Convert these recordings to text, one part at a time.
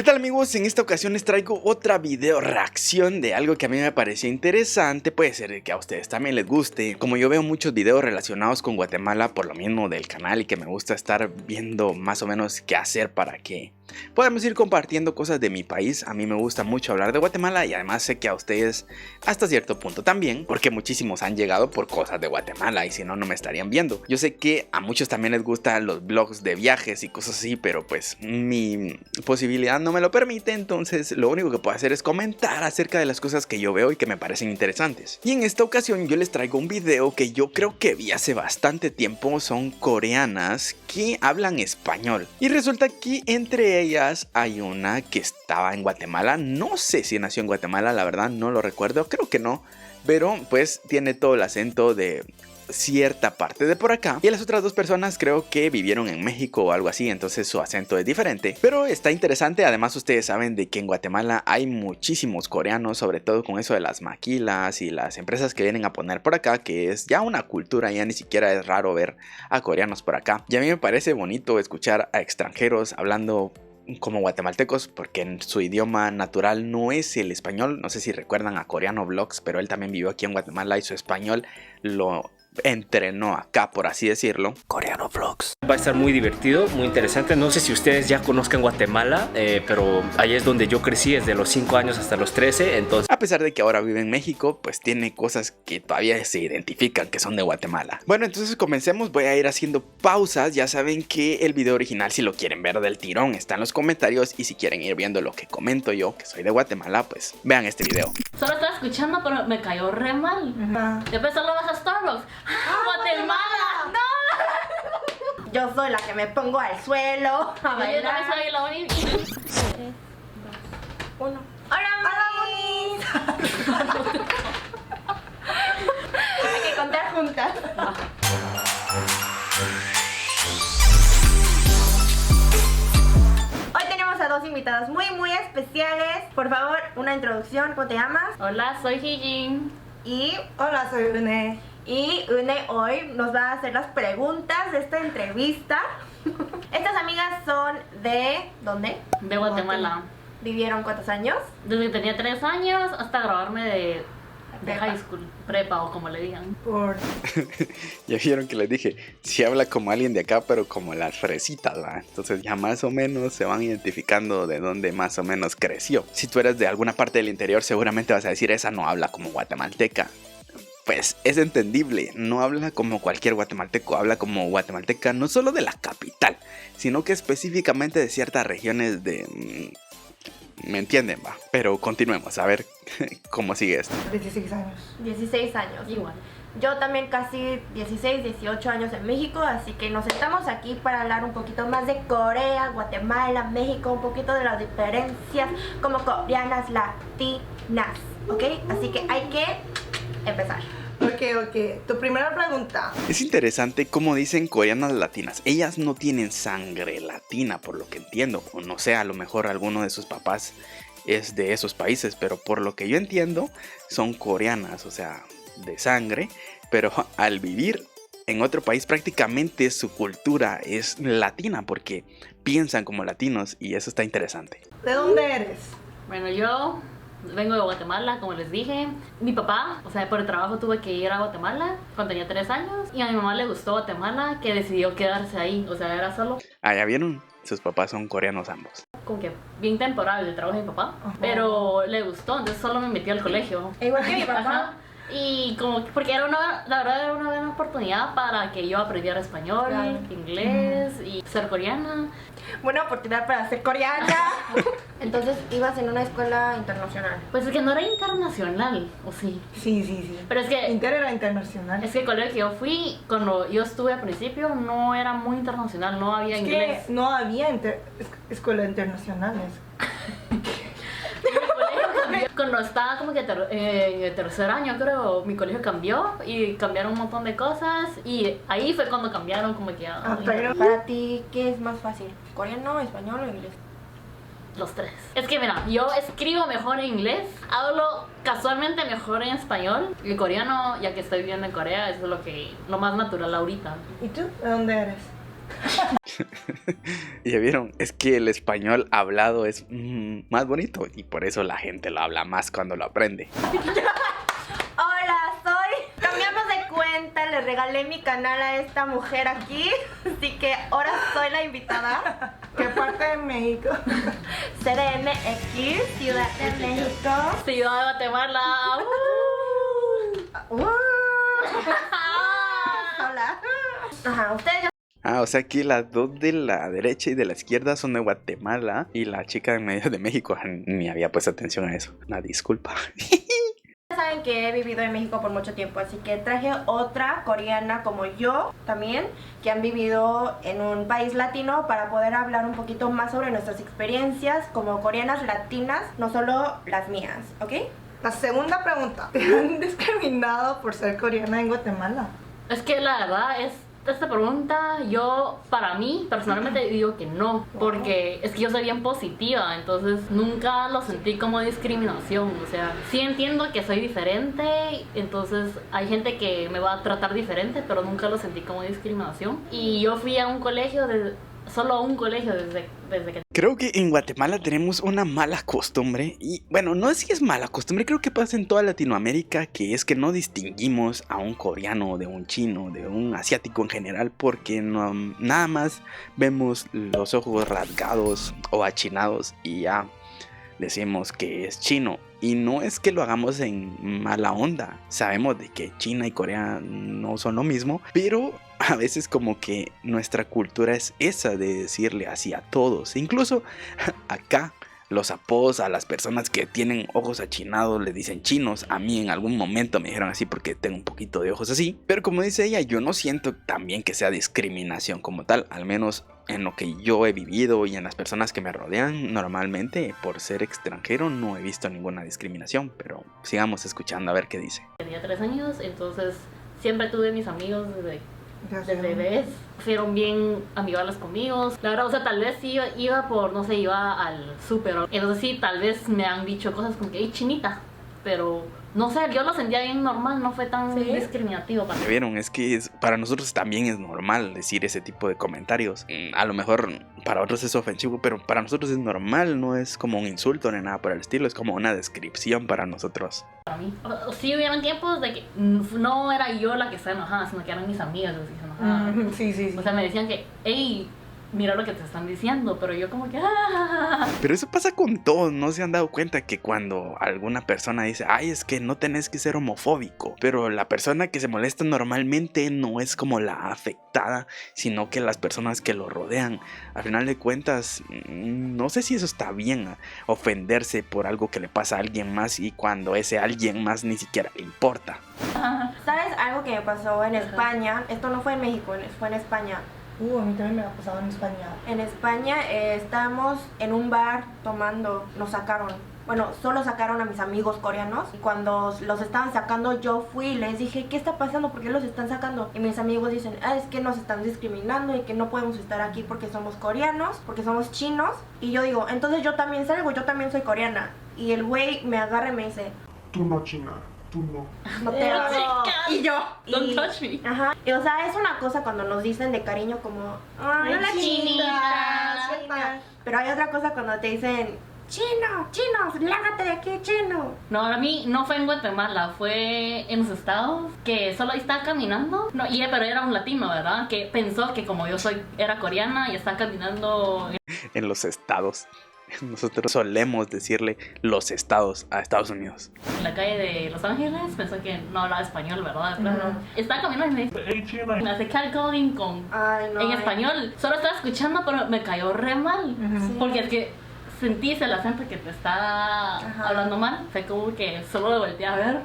¿Qué tal, amigos? En esta ocasión les traigo otra video reacción de algo que a mí me pareció interesante. Puede ser que a ustedes también les guste. Como yo veo muchos videos relacionados con Guatemala por lo mismo del canal y que me gusta estar viendo más o menos qué hacer para que podamos ir compartiendo cosas de mi país. A mí me gusta mucho hablar de Guatemala y además sé que a ustedes hasta cierto punto también, porque muchísimos han llegado por cosas de Guatemala y si no, no me estarían viendo. Yo sé que a muchos también les gustan los vlogs de viajes y cosas así, pero pues mi posibilidad no me lo permite, entonces lo único que puedo hacer es comentar acerca de las cosas que yo veo y que me parecen interesantes. Y en esta ocasión yo les traigo un video que yo creo que vi hace bastante tiempo. Son coreanas que hablan español y resulta que entre ellas hay una que estaba en Guatemala. No sé si nació en Guatemala, la verdad no lo recuerdo, creo que no, pero pues tiene todo el acento de cierta parte de por acá, y las otras dos personas creo que vivieron en México o algo así, entonces su acento es diferente, pero está interesante. Además ustedes saben de que en Guatemala hay muchísimos coreanos, sobre todo con eso de las maquilas y las empresas que vienen a poner por acá, que es ya una cultura, ya ni siquiera es raro ver a coreanos por acá, y a mí me parece bonito escuchar a extranjeros hablando como guatemaltecos, porque en su idioma natural no es el español. No sé si recuerdan a Coreano Vlogs, pero él también vivió aquí en Guatemala y su español lo entrenó acá, por así decirlo. Coreano Vlogs. Va a estar muy divertido, muy interesante. No sé si ustedes ya conozcan Guatemala, pero ahí es donde yo crecí, desde los 5 años hasta los 13. Entonces, a pesar de que ahora vive en México, pues tiene cosas que todavía se identifican que son de Guatemala. Bueno, entonces comencemos. Voy a ir haciendo pausas. Ya saben que el video original, si lo quieren ver del tirón, está en los comentarios, y si quieren ir viendo lo que comento yo, que soy de Guatemala, pues vean este video. Solo estaba escuchando, pero me cayó re mal. Después solo vas a Starbucks. ¡Guatemala! ¡No! Yo soy la que me pongo al suelo a Yo también bailar. soy la única. Uno. ¡Hola, Monis! Hay que contar juntas. Hoy tenemos a dos invitados muy especiales. Por favor, una introducción. ¿Cómo te llamas? Hola, soy Hijin. Y hola, soy Une. Y Une hoy nos va a hacer las preguntas de esta entrevista. Estas amigas son de... ¿dónde? De Guatemala. ¿Vivieron cuántos años? Desde que tenía 3 años hasta graduarme de high school, prepa o como le digan. Ya vieron que les dije, si habla como alguien de acá, pero como las fresitas, ¿va? Entonces ya más o menos se van identificando de dónde más o menos creció. Si tú eres de alguna parte del interior, seguramente vas a decir, esa no habla como guatemalteca. Pues es entendible, no habla como cualquier guatemalteco, habla como guatemalteca no solo de la capital, sino que específicamente de ciertas regiones de... ¿me entienden, va? Pero continuemos, a ver cómo sigue esto. 16 años. 16 años. Igual. Yo también casi 16, 18 años en México, así que nos sentamos aquí para hablar un poquito más de Corea, Guatemala, México, un poquito de las diferencias como coreanas latinas, ¿ok? Así que hay que empezar. Ok. Tu primera pregunta. Es interesante cómo dicen coreanas latinas. Ellas no tienen sangre latina, por lo que entiendo. O no sé, a lo mejor alguno de sus papás es de esos países, pero por lo que yo entiendo, son coreanas, o sea, de sangre. Pero al vivir en otro país, prácticamente su cultura es latina, porque piensan como latinos, y eso está interesante. ¿De dónde eres? Bueno, yo vengo de Guatemala, como les dije. Mi papá, o sea, por el trabajo tuve que ir a Guatemala cuando tenía 3 años. Y a mi mamá le gustó Guatemala, que decidió quedarse ahí. O sea, era solo Ah, ¿ya vieron? Sus papás son coreanos ambos. como que bien temporal el trabajo de mi papá. Pero le gustó, entonces solo me metí al colegio. Igual que mi Ajá. papá. Y como porque la verdad era una buena oportunidad para que yo aprendiera español, Claro. inglés y ser coreana. Buena oportunidad para ser coreana. Entonces ibas en una escuela internacional. Pues es que no era internacional, ¿o sí? Sí. Pero es que Inter era internacional. el colegio que yo fui, cuando yo estuve al principio, no era muy internacional, no había Es inglés. que no había escuelas internacionales. Cuando estaba como que en el 3er año, creo, mi colegio cambió y cambiaron un montón de cosas, y ahí fue cuando cambiaron como que Pero Para ti, ¿qué es más fácil? ¿Coreano, español o inglés? los 3. Es que mira, yo escribo mejor en inglés, hablo casualmente mejor en español, y el coreano, ya que estoy viviendo en Corea, eso es lo más natural ahorita. ¿Y tú? ¿De dónde eres? Y ya vieron, es que el español hablado es más bonito y por eso la gente lo habla más cuando lo aprende. Hola, cambiamos de cuenta, le regalé mi canal a esta mujer aquí, así que ahora soy la invitada. ¿Qué parte de México? CDMX, Ciudad de México. Ciudad de Guatemala. Hola. Ajá, ustedes ya O sea que las dos de la derecha y de la izquierda son de Guatemala y la chica en medio de México ni había puesto atención a eso. Una disculpa. saben que he vivido en México por mucho tiempo, así que traje otra coreana como yo también, que han vivido en un país latino para poder hablar un poquito más sobre nuestras experiencias como coreanas latinas, no solo las mías, ¿ok? La segunda pregunta. ¿Te han discriminado por ser coreana en Guatemala? Es que la verdad es esta pregunta, yo para mí personalmente digo que no, porque es que yo soy bien positiva, entonces nunca lo sentí como discriminación. O sea, sí entiendo que soy diferente, entonces hay gente que me va a tratar diferente, pero nunca lo sentí como discriminación. Y yo fui a un colegio, solo a un colegio desde que... Creo que en Guatemala tenemos una mala costumbre, y bueno, no sé si es mala costumbre, creo que pasa en toda Latinoamérica, que es que no distinguimos a un coreano de un chino, de un asiático en general, porque no, nada más vemos los ojos rasgados o achinados y ya decimos que es chino. Y no es que lo hagamos en mala onda, sabemos de que China y Corea no son lo mismo, pero a veces como que nuestra cultura es esa de decirle así a todos. Incluso acá los apodos a las personas que tienen ojos achinados le dicen chinos. A mí en algún momento me dijeron así porque tengo un poquito de ojos así. Pero como dice ella, yo no siento también que sea discriminación como tal, al menos en lo que yo he vivido y en las personas que me rodean. Normalmente por ser extranjero no he visto ninguna discriminación, pero sigamos escuchando a ver qué dice. Tenía 3 años, entonces siempre tuve mis amigos desde bebés, fueron bien amigables conmigo. La verdad, o sea, tal vez sí iba por, no sé, iba al súper. Entonces sí, tal vez me han dicho cosas como que, ¡ay, chinita! Pero, no sé, yo lo sentía bien normal, no fue tan discriminativo para mí. ¿Vieron? Es que para nosotros también es normal decir ese tipo de comentarios. A lo mejor para otros es ofensivo, pero para nosotros es normal, no es como un insulto ni nada por el estilo, es como una descripción para nosotros. Para mí. Sí hubieron tiempos de que no era yo la que estaba enojada, sino que eran mis amigas las que se enojaban. Sí. O sea, me decían que, hey, mira lo que te están diciendo, pero yo como que... ¡ah! Pero eso pasa con todos, ¿no se han dado cuenta que cuando alguna persona dice, ay, es que no tenés que ser homofóbico? Pero la persona que se molesta normalmente no es como la afectada, sino que las personas que lo rodean. Al final de cuentas, no sé si eso está bien, ofenderse por algo que le pasa a alguien más y cuando ese alguien más ni siquiera le importa. ¿Sabes algo que me pasó en España? Esto no fue en México, fue en España. A mí también me ha pasado en España. En España estábamos en un bar tomando, nos sacaron. Bueno, solo sacaron a mis amigos coreanos y cuando los estaban sacando yo fui y les dije, ¿qué está pasando? ¿Por qué los están sacando? Y mis amigos dicen, es que nos están discriminando y que no podemos estar aquí porque somos coreanos, porque somos chinos. Y yo digo, entonces yo también salgo, yo también soy coreana. Y el güey me agarra y me dice, tú no, China, tú no. no te hago. Y yo, Don't touch me. Ajá. Y, o sea, es una cosa cuando nos dicen de cariño como, ay, hola chinita, china. Pero hay otra cosa cuando te dicen, chino, lárgate de aquí, chino. No, a mí no fue en Guatemala, fue en los estados, que solo estaba caminando. No, pero era un latino, ¿verdad? Que pensó que como yo era coreana y estaba caminando En los estados. Nosotros solemos decirle los estados a Estados Unidos. en la calle de Los Ángeles, pensó que no hablaba español, ¿verdad? Claro. Estaba caminando y me dice, Hey, China. me hace catcalling con... Ay, no. en español. Solo estaba escuchando, pero me cayó re mal. Sí. Porque es que sentís el acento que te está hablando mal. Fue como que solo lo volteé a ver.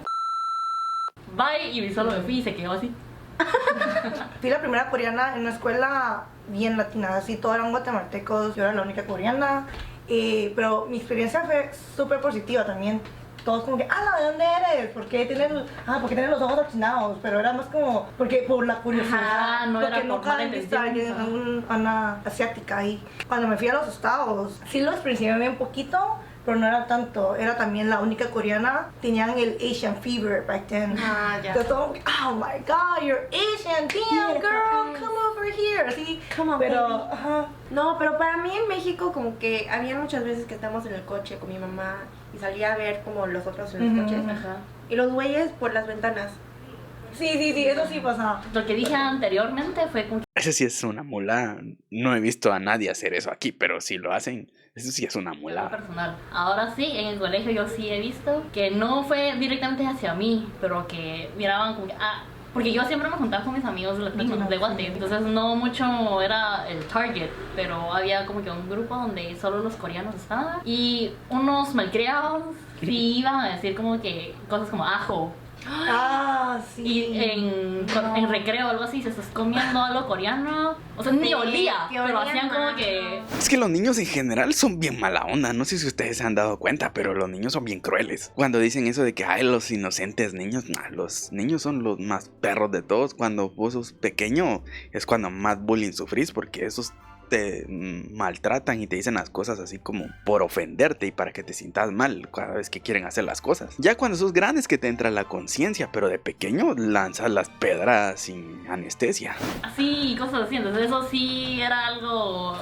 Bye, y solo me fui y se quedó así. Fui la primera coreana en una escuela bien latina, así todos eran guatemaltecos, yo era la única coreana. Pero mi experiencia fue súper positiva también. Todos como que, ¿de dónde eres? ¿Por qué tienes los ojos achinados? Pero era más como, porque por la curiosidad. Ajá, no porque era por nunca he visto a alguien, una asiática ahí. Cuando me fui a los estados, sí lo experiencié un poquito, pero no era tanto. Era también la única coreana. Tenían el Asian fever back then. Ah, ya. Entonces, todo, oh my god, you're Asian, damn Beautiful girl, eyes. come over here. Así, Come on, pero, baby. ajá. No, pero para mí en México como que había muchas veces que estábamos en el coche con mi mamá y salía a ver como los otros en los Ujú. coches. Ajá. Y los güeyes por las ventanas. Sí, eso sí pasaba. Lo que dije anteriormente fue como que Ese sí es una mula. No he visto a nadie hacer eso aquí, pero si lo hacen, eso sí es una algo mula. personal. Ahora sí, en el colegio yo sí he visto que no fue directamente hacia mí, pero que miraban como que, porque yo siempre me juntaba con mis amigos latinos de Guate, entonces no mucho era el target, pero había como que un grupo donde solo los coreanos estaban y unos malcriados sí iban a decir como que cosas como ajo. Ah, sí. Y en recreo o algo así, se estás comiendo algo coreano. O sea, ni Sí, olía, que pero olía hacían como mal, que. Es que los niños en general son bien mala onda. No sé si ustedes se han dado cuenta, pero los niños son bien crueles. Cuando dicen eso de que ay, los inocentes niños, nah, los niños son los más perros de todos. Cuando vos sos pequeño es cuando más bullying sufrís, porque esos te maltratan y te dicen las cosas así como por ofenderte y para que te sientas mal cada vez que quieren hacer las cosas. Ya cuando sos grande es que te entra la conciencia, pero de pequeño lanzas las pedradas sin anestesia. Así, cosas así. Entonces, eso sí era algo.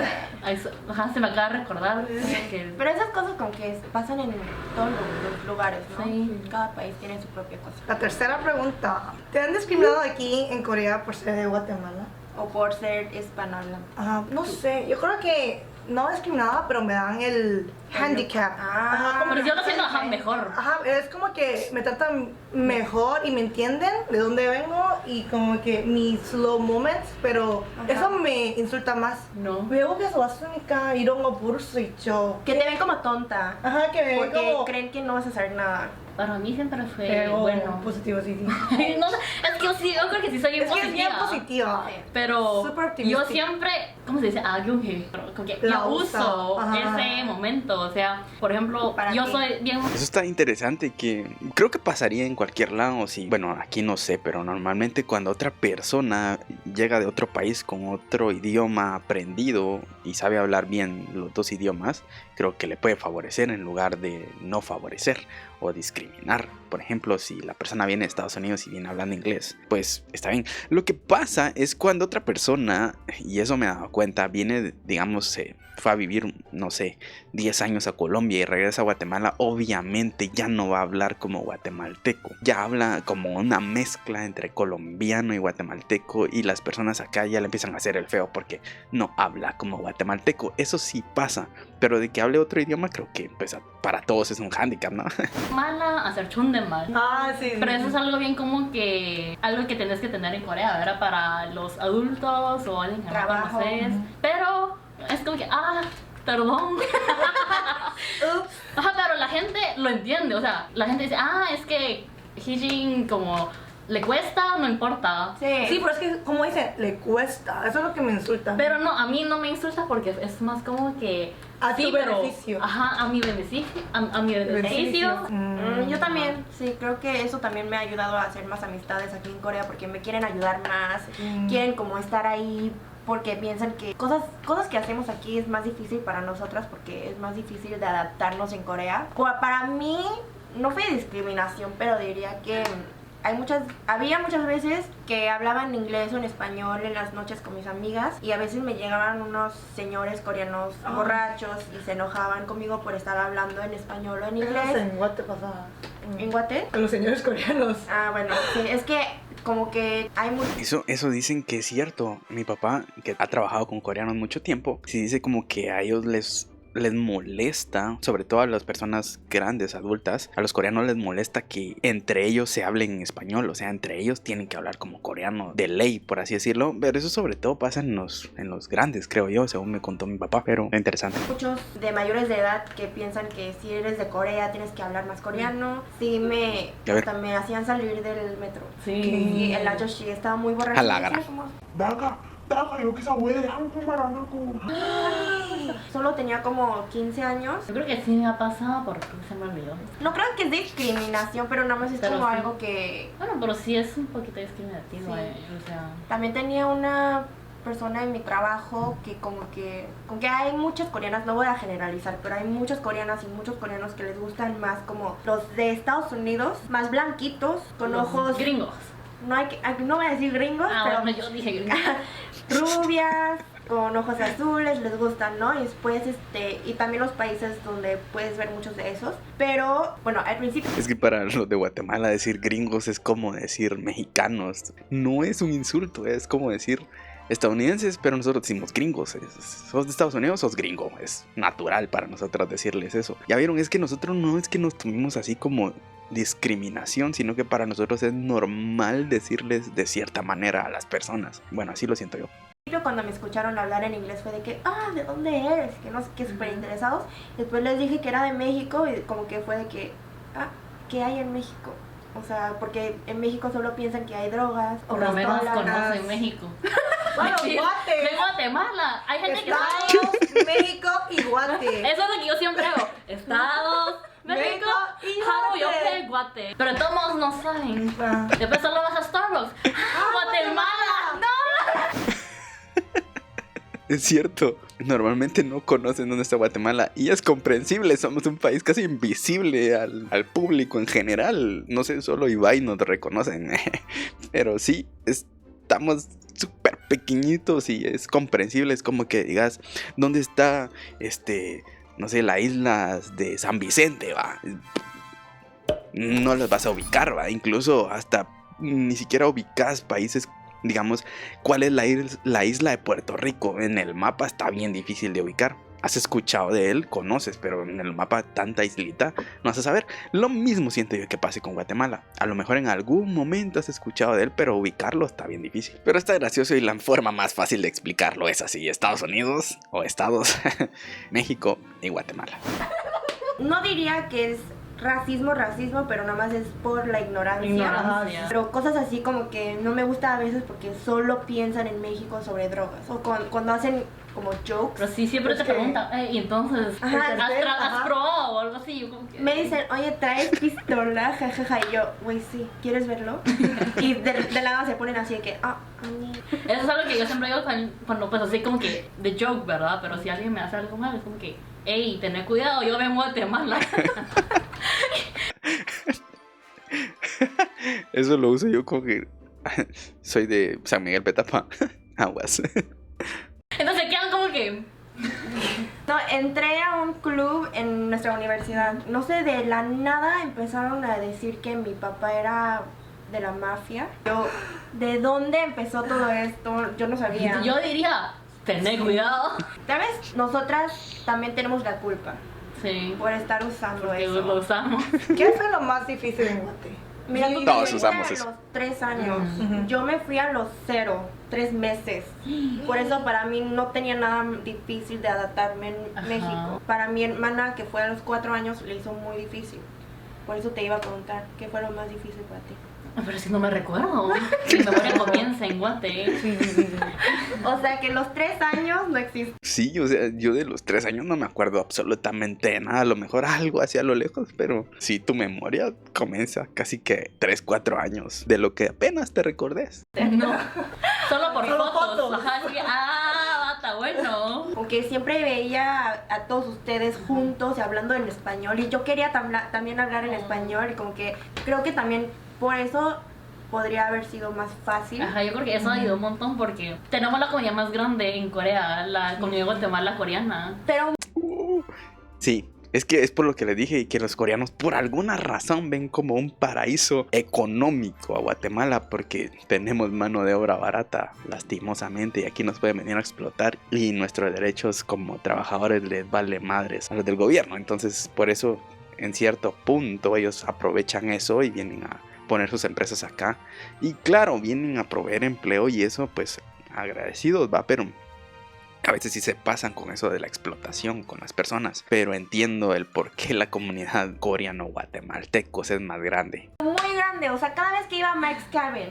Ajá, se me acaba de recordar. Que, Pero esas cosas como que pasan en todos los lugares, ¿no? Sí. Cada país tiene su propia cosa. La tercera pregunta. ¿Te han discriminado aquí en Corea por ser de Guatemala? O por ser hispanohablante. Ajá, no sé, yo creo que no discriminada, pero me dan el handicap. Ah, como pero que- yo lo siento ajá, mejor. Ajá, es como que me tratan mejor y me entienden de dónde vengo y como que mis slow moments, pero Ajá. eso me insulta más. No. 외국에서 왔으니까 이런 거 모를 수 있죠. Que te ven como tonta. Ajá, que me ven Porque como creen que no vas a hacer nada. Para mí siempre fue pero bueno. positivo, sí, sí. No sé, es que yo creo que sí soy bien Es que es bien positiva. positiva. Pero Súper yo optimista. siempre, ¿cómo se dice? Agyunghe. Como que La yo usa. uso Ajá. ese momento. O sea, por ejemplo, Para yo ti. soy bien. Eso está interesante que creo que pasaría en cualquier lado, sí. Bueno, aquí no sé, pero normalmente cuando otra persona llega de otro país con otro idioma aprendido y sabe hablar bien los dos idiomas, creo que le puede favorecer en lugar de no favorecer o discriminar. Por ejemplo, si la persona viene de Estados Unidos y viene hablando inglés, pues está bien. Lo que pasa es cuando otra persona, y eso me he dado cuenta, viene, digamos, fue a vivir, no sé, 10 años a Colombia y regresa a Guatemala, obviamente ya no va a hablar como guatemalteco. Ya habla como una mezcla entre colombiano y guatemalteco y las personas acá ya le empiezan a hacer el feo porque no habla como guatemalteco. Eso sí pasa, pero de que hable otro idioma creo que pues, para todos es un hándicap, ¿no? Mala hacer chundemal. Ah, sí. Pero eso es algo bien como que algo que tenés que tener en Corea, ¿verdad? Para los adultos o alguien que no Trabajo. conoces. Pero es como que, perdón. Ajá, pero la gente lo entiende, o sea, la gente dice, es que Hijin como le cuesta, no importa. Sí, pero es que, como dicen, le cuesta. Eso es lo que me insulta. Pero no, a mí no me insulta porque es más como que A tu beneficio. Ajá, a mi beneficio, a mi beneficio. Yo también, sí, creo que eso también me ha ayudado a hacer más amistades aquí en Corea porque me quieren ayudar más, quieren como estar ahí porque piensan que cosas que hacemos aquí es más difícil para nosotras porque es más difícil de adaptarnos en Corea. Para mí no fue discriminación, pero diría que había muchas veces que hablaba en inglés o en español en las noches con mis amigas y a veces me llegaban unos señores coreanos borrachos y se enojaban conmigo por estar hablando en español o en Eso inglés. en Guate pasaba. ¿En Guate? Con los señores coreanos. Ah, bueno, sí, es que como que hay mucho... Eso dicen que es cierto. Mi papá, que ha trabajado con coreanos mucho tiempo, sí dice como que a ellos les molesta, sobre todo a las personas grandes, adultas, a los coreanos les molesta que entre ellos se hablen en español, o sea, entre ellos tienen que hablar como coreano de ley, por así decirlo, pero eso sobre todo pasa en los grandes, creo yo, según me contó mi papá, pero es interesante. Muchos de mayores de edad que piensan que si eres de Corea tienes que hablar más coreano. Sí, hasta me hacían salir del metro. Sí. Y el Ayoshi estaba muy borracho. Alágara. 나가 여기서 왜 한국말 안 하고 Solo tenía como 15 años. Yo creo que sí me ha pasado porque se me olvidó. No creo que es discriminación, pero nada más es Pero como sí. algo que... Bueno, pero sí es un poquito discriminativo, Sí. o sea. También tenía una persona en mi trabajo que como que hay muchas coreanas, no voy a generalizar, pero hay muchas coreanas y muchos coreanos que les gustan más como los de Estados Unidos, más blanquitos, con Los ojos gringos. no voy a decir gringos, pero Bueno, yo dije gringos. rubias, con ojos azules, les gustan, ¿no? Y después, y también los países donde puedes ver muchos de esos. Pero, bueno, al principio... Es que para los de Guatemala decir gringos es como decir mexicanos. No es un insulto, es como decir estadounidenses, pero nosotros decimos gringos. Sos de Estados Unidos, sos gringo. Es natural para nosotros decirles eso. Ya vieron, es que nosotros no es que nos tomemos así como discriminación, sino que para nosotros es normal decirles de cierta manera a las personas. Bueno, así lo siento yo. Cuando me escucharon hablar en inglés fue de que, ¿de dónde eres? Que no sé qué, súper interesados. Después les dije que era de México y como que fue de que, ¿qué hay en México? O sea, porque en México solo piensan que hay drogas o Por lo menos restaurantes. conocen México. Bueno, Sí, Guate. de Guatemala. Hay gente que sabe. Estados, México y Guate. Eso es lo que yo siempre hago. Estados, México, y Jaro, yo Guate. sé Guate. Pero todos modos no saben. Ah. Después solo vas a Starbucks. Guatemala. No. Es cierto, normalmente no conocen dónde está Guatemala y es comprensible, somos un país casi invisible al público en general. No sé, solo Ibai nos reconocen, pero sí, estamos súper pequeñitos y es comprensible. Es como que digas, ¿dónde está, no sé, las islas de San Vicente, va? No las vas a ubicar, va, incluso hasta ni siquiera ubicas países. Digamos, ¿cuál es la isla de Puerto Rico? En el mapa está bien difícil de ubicar. Has escuchado de él, conoces, pero en el mapa tanta islita no vas a saber. Lo mismo siento yo que pase con Guatemala. A lo mejor en algún momento has escuchado de él, pero ubicarlo está bien difícil. Pero está gracioso y la forma más fácil de explicarlo es así: Estados Unidos o Estados, México y Guatemala. No diría que es racismo, pero nada más es por la ignorancia. Ignorancia. Pero cosas así como que no me gusta a veces porque solo piensan en México sobre drogas. O cuando hacen como jokes. Pero sí, siempre te preguntan, y entonces, Ajá, ¿has probado o algo así? Yo como que, Me dicen, oye, ¿traes pistola? Jajaja. Y yo, güey, sí, ¿quieres verlo? Y de lado se ponen así de que, Eso es algo que yo siempre digo cuando pues así como que de joke, ¿verdad? Pero si alguien me hace algo mal, es como que, hey, tené cuidado, yo vengo a Guatemala. Eso lo uso yo como que soy de San Miguel Petapa. Aguas. Entonces quedan como que, No, entré a un club en nuestra universidad. No sé, de la nada empezaron a decir que mi papá era de la mafia. Yo, ¿de dónde empezó todo esto? Yo no sabía. yo diría, tené cuidado. ¿Sabes? Nosotras también tenemos la culpa Sí, por estar usando porque eso. lo usamos. ¿Qué fue lo más difícil en Guate? Mira, tú Todos te usamos fuiste eso. a los 3 años. Ujú. Yo me fui a los 3 meses. Por eso para mí no tenía nada difícil de adaptarme en Ajá. México. Para mi hermana, que fue a los 4 años, le hizo muy difícil. Por eso te iba a preguntar, ¿qué fue lo más difícil para ti? Pero si no me recuerdo. Mi memoria comienza en Guate. O sea, que los 3 años no existen. Sí, o sea, yo de los 3 años no me acuerdo absolutamente de nada. A lo mejor algo hacia lo lejos, pero sí, tu memoria comienza casi que 3, 4 años de lo que apenas te recordes. No, solo por Solo fotos. fotos. Ajá, así que, está bueno. Aunque siempre veía a todos ustedes juntos y hablando en español. Y yo quería también hablar en español. Y como que creo que también por eso podría haber sido más fácil. Ajá, yo creo que eso ayudó un montón porque tenemos la comunidad más grande en Corea, la comunidad Guatemala coreana. Pero Sí, es que es por lo que les dije que los coreanos por alguna razón ven como un paraíso económico a Guatemala porque tenemos mano de obra barata, lastimosamente, y aquí nos pueden venir a explotar y nuestros derechos como trabajadores les vale madres a los del gobierno. Entonces, por eso, en cierto punto, ellos aprovechan eso y vienen a poner sus empresas acá. Y claro, vienen a proveer empleo y eso, pues, agradecidos, va, pero a veces sí se pasan con eso de la explotación con las personas. Pero entiendo el por qué la comunidad coreano-guatemaltecos es más grande. muy grande, o sea, cada vez que iba a Max Cabin,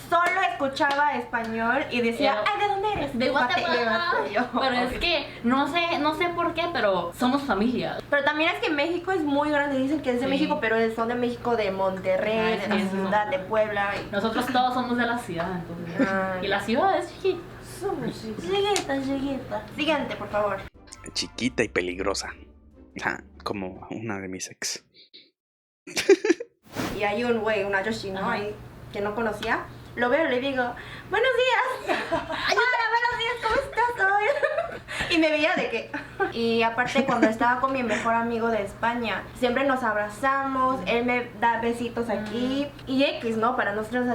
solo escuchaba español y decía, Pero- ay, ¿de dónde eres? De Guate- Guatemala. Guate. Yo, Pero es ok. que no sé por qué, pero somos familia. Pero también es que México es muy grande, dicen que es de Sí. México, pero son de México, de Monterrey, Ajá, de sí, la sí, ciudad, no. de Puebla. Nosotros todos somos de la ciudad, entonces. Ay. Y la ciudad es chiquita. somos chiquitas. Chiquita. Siguiente, por favor. Chiquita y peligrosa. Como una de mis ex. Y hay un güey, una Yoshi, ¿no? Ahí, que no conocía. Lo veo y le digo, buenos días. Hola, buenos días, ¿cómo estás hoy? Y me veía de que... Y aparte cuando estaba con mi mejor amigo de España, siempre nos abrazamos, él me da besitos aquí. Y X, ¿no? Para nosotros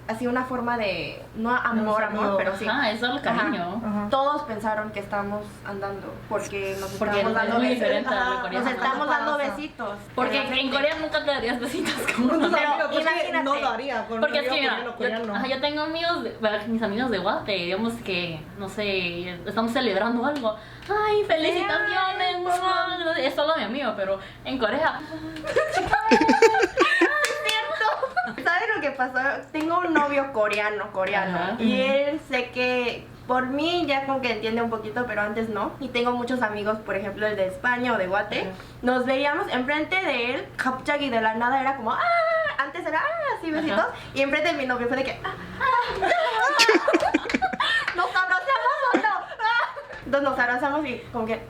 ha sido una forma de... No amor, pero sí. Eso es el cariño. Ajá. Todos pensaron que estábamos andando porque nos Porque estábamos es dando muy besitos. diferente a lo Nos coreano. estamos dando besitos. Porque En la en frente. Corea nunca te darías besitos como Con tus una amigos, pues, imagínate. no lo haría con Porque un es que amigo mira, coreano. yo tengo amigos, mis amigos de Guate, digamos que, no sé, estamos celebrando algo. ¡Ay, felicitaciones! Mamá! Es solo mi amigo, pero en Corea. ¿Sabes lo que pasó? Tengo un novio coreano. Ajá. Y él sé que por mí ya como que entiende un poquito, pero antes no. Y tengo muchos amigos, por ejemplo, el de España o de Guate. Ajá. Nos veíamos enfrente de él, 갑자기 de la nada era como ¡ah! Antes era ¡ah! Así besitos. Ajá. Y enfrente de mi novio fue de que ¡ah! ¿Nos abrazamos o no? Entonces nos abrazamos y como que...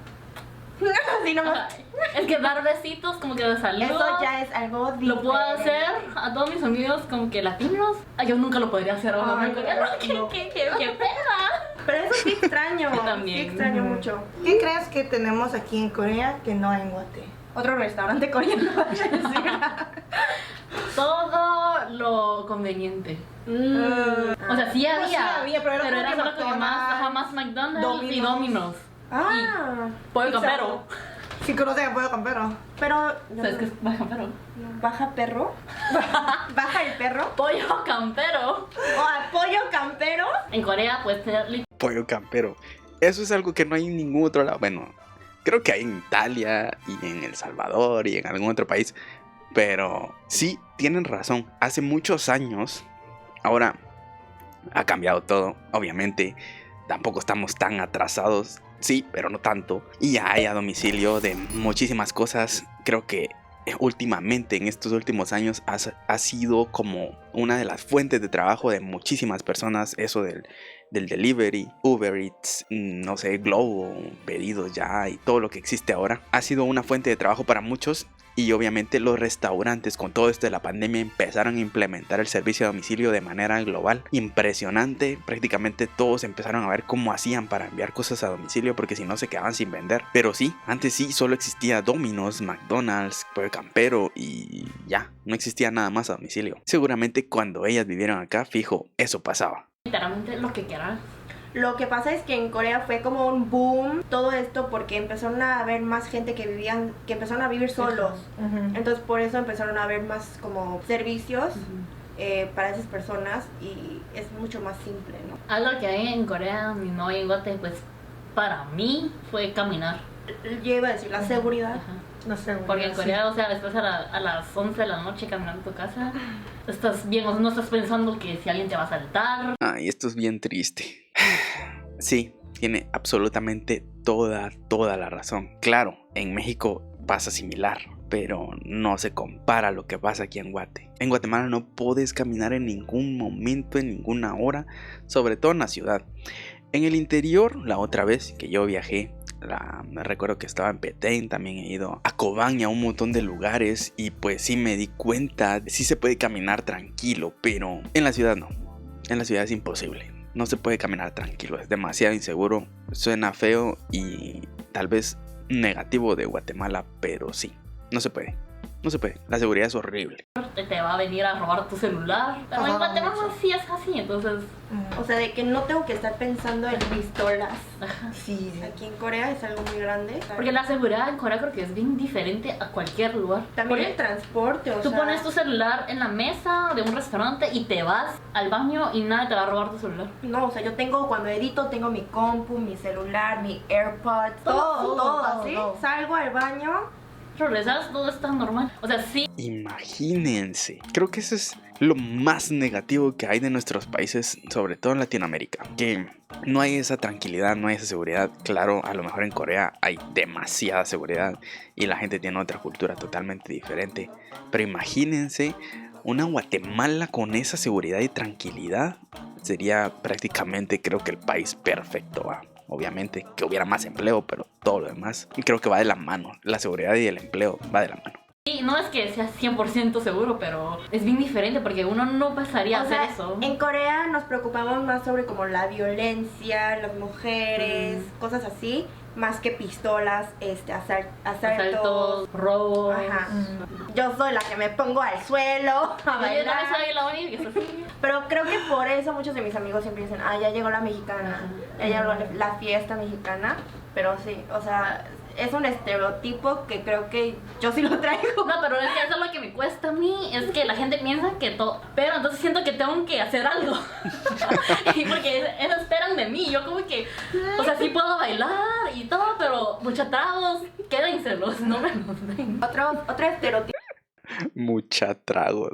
así nomás. Es que dar besitos como que de saludo. Eso ya es algo diferente. Lo puedo hacer a todos mis amigos como que latinos. Yo nunca lo podría hacer a un Ay, amigo coreano. no. ¿Qué pena? Pero eso sí extraño. Yo también. Sí extraño mucho. ¿Qué crees que tenemos aquí en Corea que no hay en Guate? Otro restaurante coreano. Todo lo conveniente. O sea, sí Pues sí había, había, pero era como era que solo que más, McDonald's, más McDonald's y Domino's. Domino's. Ah, Pollo Pizza campero. Sí conocen a Pollo Campero. pero... ¿Sabes qué es pollo campero? ¿Baja perro? ¿Baja el perro? Pollo campero. ¿O a pollo campero? En Corea puedes tener Pollo campero. Eso es algo que no hay en ningún otro lado. Bueno, creo que hay en Italia y en El Salvador y en algún otro país. Pero sí, tienen razón. Hace muchos años, ahora ha cambiado todo, obviamente. Tampoco estamos tan atrasados. Sí, pero no tanto. Y ya hay a domicilio de muchísimas cosas. Creo que últimamente, en estos últimos años, ha sido como una de las fuentes de trabajo de muchísimas personas. Eso del delivery, Uber Eats, no sé, Globo, pedidos ya y todo lo que existe ahora. Ha sido una fuente de trabajo para muchos. Y obviamente los restaurantes con todo esto de la pandemia empezaron a implementar el servicio a domicilio de manera global. Impresionante, prácticamente todos empezaron a ver cómo hacían para enviar cosas a domicilio porque si no se quedaban sin vender. Pero sí, antes sí solo existía Domino's, McDonald's, Pollo Campero y ya, no existía nada más a domicilio. Seguramente cuando ellas vivieron acá, fijo, eso pasaba. literalmente lo que quieras. Lo que pasa es que en Corea fue como un boom todo esto porque empezaron a haber más gente que empezaron a vivir solos. Entonces por eso empezaron a haber más como servicios para esas personas y es mucho más simple, ¿no? Algo que hay en Corea, no hay en Guate, pues para mí fue caminar. Yo iba a decir la seguridad. Ajá. No sé. Porque en Corea, o sea, después a las 11 de la noche caminando a tu casa, estás bien, o sea, no estás pensando que si alguien te va a saltar. Ay, esto es bien triste. Sí, tiene absolutamente toda la razón. Claro, en México pasa similar, pero no se compara a lo que pasa aquí en Guate. En Guatemala no puedes caminar en ningún momento, en ninguna hora, sobre todo en la ciudad. En el interior, la otra vez que yo viajé, me recuerdo que estaba en Petén, también he ido a Cobán y a un montón de lugares y pues sí me di cuenta, sí se puede caminar tranquilo, pero en la ciudad no. En la ciudad es imposible. No se puede caminar tranquilo, es demasiado inseguro, suena feo y tal vez negativo de Guatemala, pero sí, no se puede, la seguridad es horrible. Te va a venir a robar tu celular. Pero en Guatemala sí es así, entonces. O sea, de que no tengo que estar pensando en pistolas. Sí. Aquí en Corea es algo muy grande. Porque la seguridad en Corea creo que es bien diferente a cualquier lugar. También Porque el transporte, o tú sea... pones tu celular en la mesa de un restaurante y te vas al baño y nadie te va a robar tu celular. No, o sea, yo tengo, cuando edito, tengo mi compu, mi celular, mi AirPods, todo así. todo. Salgo al baño. Regresas, todo está normal. O sea, sí. Imagínense, creo que eso es lo más negativo que hay de nuestros países, sobre todo en Latinoamérica, que no hay esa tranquilidad, no hay esa seguridad. Claro, a lo mejor en Corea hay demasiada seguridad y la gente tiene otra cultura totalmente diferente, pero imagínense una Guatemala con esa seguridad y tranquilidad. sería prácticamente creo que el país perfecto, ¿va? Obviamente que hubiera más empleo, pero todo lo demás creo que va de la mano. La seguridad y el empleo va de la mano. Y no es que sea 100% seguro, pero es bien diferente porque uno no pasaría a O hacer sea, eso. en Corea nos preocupamos más sobre como la violencia, las mujeres, cosas así, más que pistolas, asaltos. Asaltos, robos. Ajá. Yo soy la que me pongo al suelo a Yo también bailar. soy la única que es así. Pero creo que por eso muchos de mis amigos siempre dicen, ya llegó la mexicana, ya llegó la fiesta mexicana. Pero sí, o sea, es un estereotipo que creo que yo sí lo traigo. No, pero es que eso es lo que me cuesta a mí, es que la gente piensa que todo, pero entonces siento que tengo que hacer algo. Y porque eso esperan de mí, yo como que, o sea, sí puedo bailar y todo, pero muchos tragos, quédenselos, no me los den. Otro estereotipo Mucha trago.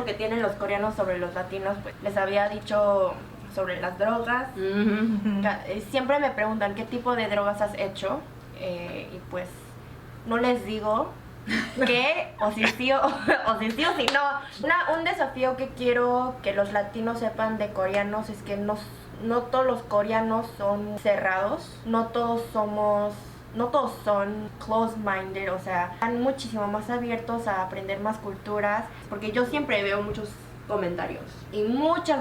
que tienen los coreanos sobre los latinos, pues les había dicho sobre las drogas. Siempre me preguntan qué tipo de drogas has hecho, y pues no les digo qué, o si sí o si sí o si no. Un desafío que quiero que los latinos sepan de coreanos es que no todos los coreanos son cerrados, no todos son closed-minded, o sea, están muchísimo más abiertos a aprender más culturas, porque yo siempre veo muchos comentarios y muchas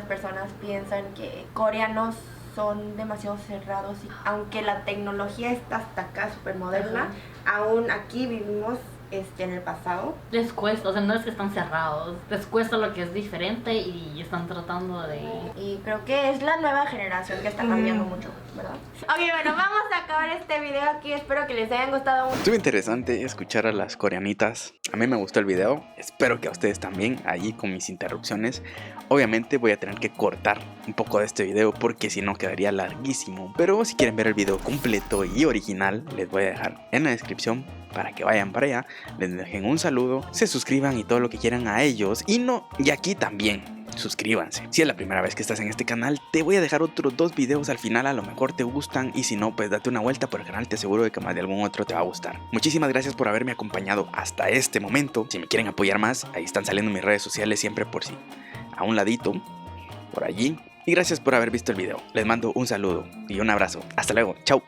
personas piensan que coreanos son demasiado cerrados y aunque la tecnología está hasta acá súper moderna, aún aquí vivimos en el pasado. Les cuesta, o sea, no es que están cerrados, les cuesta lo que es diferente y están tratando de... Y creo que es la nueva generación que está cambiando mucho, ¿verdad? Ok, bueno, vamos a acabar este video aquí. Espero que les hayan gustado mucho. Estuvo interesante escuchar a las coreanitas. A mí me gustó el video. Espero que a ustedes también, allí con mis interrupciones. Obviamente voy a tener que cortar un poco de este video porque si no quedaría larguísimo. Pero si quieren ver el video completo y original, les voy a dejar en la descripción para que vayan para allá, les dejen un saludo, se suscriban y todo lo que quieran a ellos. Y aquí también, suscríbanse. Si es la primera vez que estás en este canal, te voy a dejar otros 2 videos al final, a lo mejor te gustan. Y si no, pues date una vuelta por el canal, te aseguro de que más de algún otro te va a gustar. Muchísimas gracias por haberme acompañado hasta este momento. Si me quieren apoyar más, ahí están saliendo mis redes sociales siempre por si a un ladito, por allí. Y gracias por haber visto el video. Les mando un saludo y un abrazo. Hasta luego. Chau.